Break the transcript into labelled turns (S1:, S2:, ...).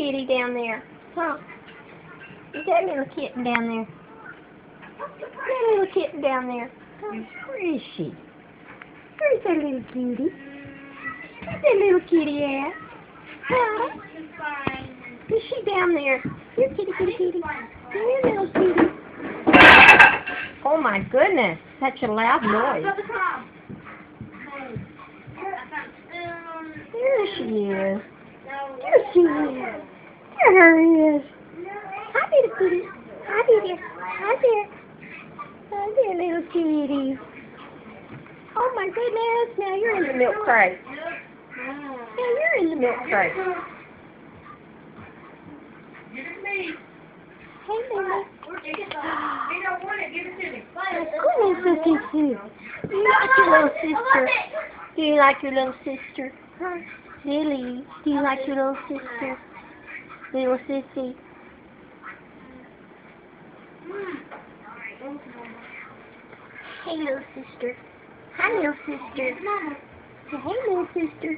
S1: kitty down there? Huh? Is that little kitten down there? That little kitten down there? Huh? Where is she? Where's that little cutie? Where's that little kitty at? Huh? Is she down there? Here, kitty, kitty, kitty. Here, little kitty. Oh my goodness, such a loud noise. There she is. There she is. There her is. Hi, little kitty. Hi there. Hi there. Hi there, little kitty. Oh my goodness, now you're in the milk crate. Now you're in the milk crate. Hey, Lily. Goodness, looking Sue. Do you like your little sister? Do you like your little sister? Huh? Lily, do you like your little sister? Little sissy. Hey, little sister. Hi, little sister. Say, hey, little sister.